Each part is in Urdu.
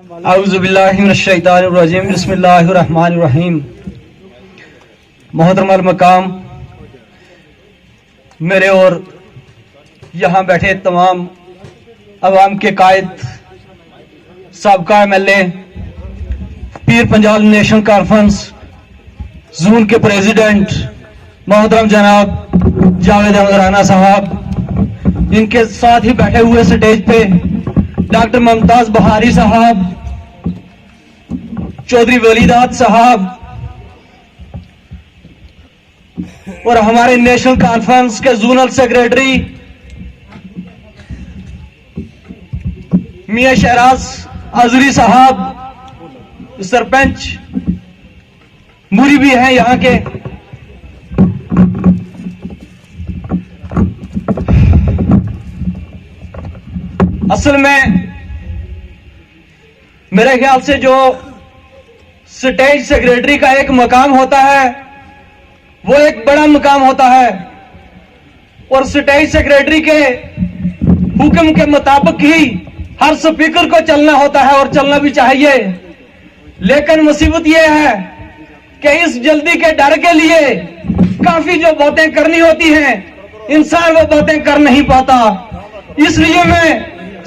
اعوذ باللہ من الشیطان الرجیم بسم اللہ الرحمن الرحیم. محترم المقام، میرے اور یہاں بیٹھے تمام عوام کے قائد، سابقہ MLA، پیر پنجال نیشنل کانفرنس زون کے پریزیڈنٹ محترم جناب جاوید احمد رانا صاحب، ان کے ساتھ ہی بیٹھے ہوئے سٹیج پہ ڈاکٹر ممتاز بہاری صاحب، چودھری ولیدات صاحب، اور ہمارے نیشنل کانفرنس کے زونل سیکریٹری میاں شہراز حضری صاحب، سرپنچ موری بھی ہیں یہاں کے. اصل میں میرے خیال سے جو سٹیج سیکریٹری کا ایک مقام ہوتا ہے وہ ایک بڑا مقام ہوتا ہے، اور سٹیج سیکریٹری کے حکم کے مطابق ہی ہر سپیکر کو چلنا ہوتا ہے اور چلنا بھی چاہیے. لیکن مصیبت یہ ہے کہ اس جلدی کے ڈر کے لیے کافی جو باتیں کرنی ہوتی ہیں انسان وہ باتیں کر نہیں پاتا. اس لیے میں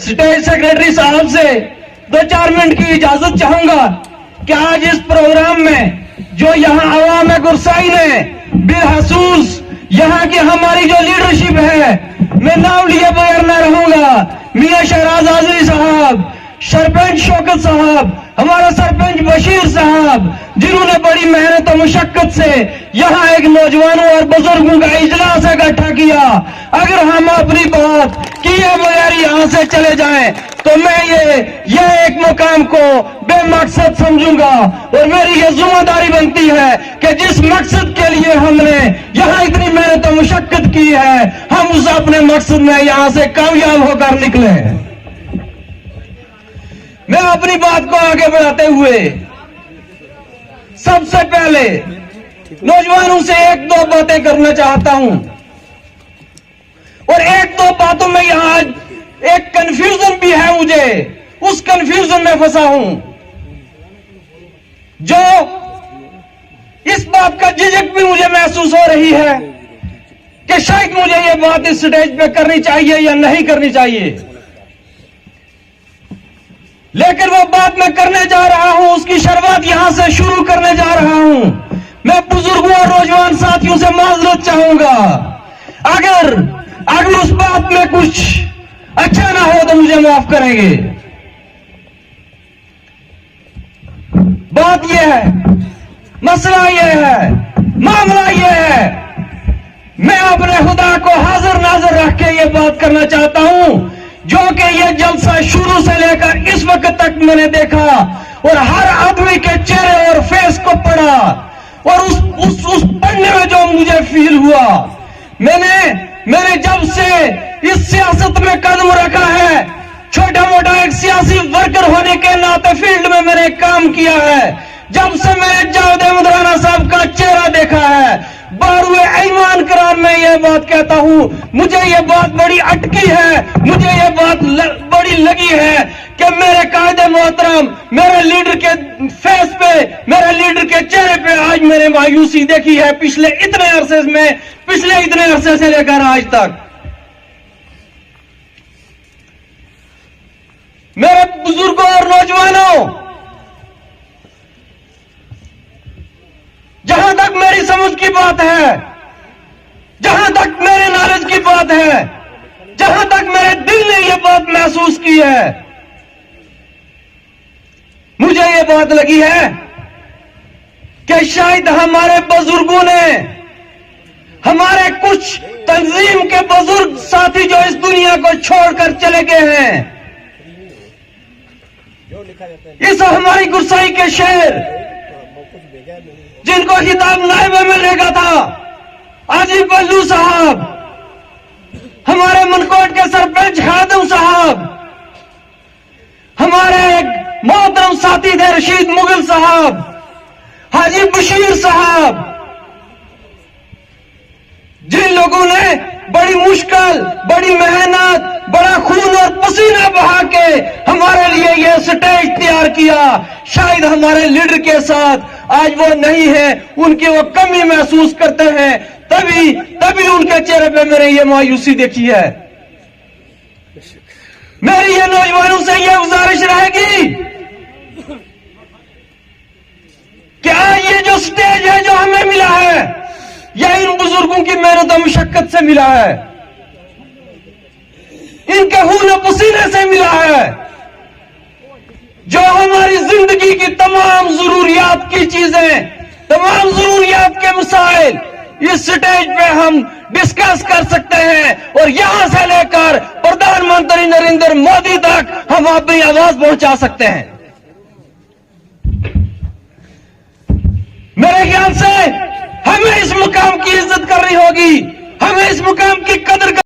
سٹیج سیکریٹری صاحب سے 2-4 منٹ کی اجازت چاہوں گا کہ آج اس پروگرام میں جو یہاں عوام گرسائی نے بالخصوص یہاں کی ہماری جو لیڈرشپ ہے، میں نام لیے بغیر نہ رہوں گا. میاں شہراز حضری صاحب، سرپنچ شوکت صاحب، ہمارا سرپنچ بشیر صاحب، جنہوں نے بڑی محنت و مشقت سے یہاں ایک نوجوانوں اور بزرگوں کا اجلاس اکٹھا کیا. اگر ہم اپنی بات کیے بغیر یہاں سے چلے جائیں تو میں یہ ایک مقام کو بے مقصد سمجھوں گا، اور میری یہ ذمہ داری بنتی ہے کہ جس مقصد کے لیے ہم نے یہاں اتنی محنت و مشقت کی ہے ہم اس اپنے مقصد میں یہاں سے کامیاب ہو کر نکلیں. میں اپنی بات کو آگے بڑھاتے ہوئے سب سے پہلے نوجوانوں سے 1-2 باتیں کرنا چاہتا ہوں، اور 1-2 باتوں میں یہاں ایک کنفیوژن بھی ہے، مجھے اس کنفیوژن میں پھنسا ہوں، جو اس بات کا جھجک بھی مجھے محسوس ہو رہی ہے کہ شاید مجھے یہ بات اس سٹیج پہ کرنی چاہیے یا نہیں کرنی چاہیے. لیکن وہ بات میں کرنے جا رہا ہوں، اس کی شروعات یہاں سے شروع کرنے جا رہا ہوں. میں بزرگوں اور نوجوان ساتھیوں سے معذرت چاہوں گا اگر اس بات میں کچھ اچھا نہ ہو تو مجھے معاف کریں گے. بات یہ ہے، مسئلہ یہ ہے، معاملہ یہ ہے، میں اپنے خدا کو حاضر ناظر رکھ کے یہ بات کرنا چاہتا ہوں جو کہ یہ جلسہ شروع سے لے کر اس وقت تک میں نے دیکھا اور ہر آدمی کے چہرے اور فیس کو پڑھا، اور اس پڑھنے میں جو مجھے فیل ہوا، میں نے جب سے اس سیاست میں قدم رکھا ہے، چھوٹا موٹا ایک سیاسی ورکر ہونے کے ناطے فیلڈ میں میں نے کام کیا ہے، جب سے میں نے جاوید احمد رانا صاحب کا چہرہ دیکھا ہے، باروئے ایمان قرار میں یہ بات کہتا ہوں، مجھے یہ بات بڑی اٹکی ہے، مجھے یہ بات بڑی لگی ہے کہ میرے قائد محترم، میرے لیڈر کے فیس پہ، میرے لیڈر کے چہرے پہ آج میں نے مایوسی دیکھی ہے پچھلے اتنے عرصے سے لے کر آج تک. میرے بزرگوں اور نوجوانوں، جہاں تک میری سمجھ کی بات ہے، جہاں تک میرے نالج کی بات ہے، جہاں تک میرے دل نے یہ بات محسوس کی ہے، مجھے یہ بات لگی ہے کہ شاید ہمارے بزرگوں نے، ہمارے کچھ تنظیم کے بزرگ ساتھی جو اس دنیا کو چھوڑ کر چلے گئے ہیں، اس ہماری گرسائی کے شہر جن کو خطاب نائب MLA کا تھا، حاجی بلو صاحب، ہمارے منکوٹ کے سرپنچ خادم صاحب، ہمارے محترم ساتھی تھے رشید مغل صاحب، حاجی بشیر صاحب، جن لوگوں نے بڑی مشکل، بڑی محنت، بڑا خون اور پسینہ بہا کے ہمارے لیے یہ سٹیج تیار کیا. شاید ہمارے لیڈر کے ساتھ آج وہ نہیں ہے, ان کی وہ کمی محسوس کرتے ہیں, تبھی ان کے چہرے پہ میں نے یہ مایوسی دیکھی ہے. میری یہ نوجوانوں سے یہ گزارش رہے گی کہ آج یہ جو سٹیج ہے جو ہمیں ملا ہے, یہ ان بزرگوں کی محنت و مشقت سے ملا ہے, ان کے خون و پسینے سے ملا ہے, جو ہماری زندگی کی تمام ضروریات کی چیزیں, تمام ضروریات کے مسائل اس سٹیج پہ ہم ڈسکس کر سکتے ہیں, اور یہاں سے لے کر پردھان منتری نریندر مودی تک ہم اپنی آواز پہنچا سکتے ہیں. میرے خیال سے ہمیں اس مقام کی عزت کرنی ہوگی, ہمیں اس مقام کی قدر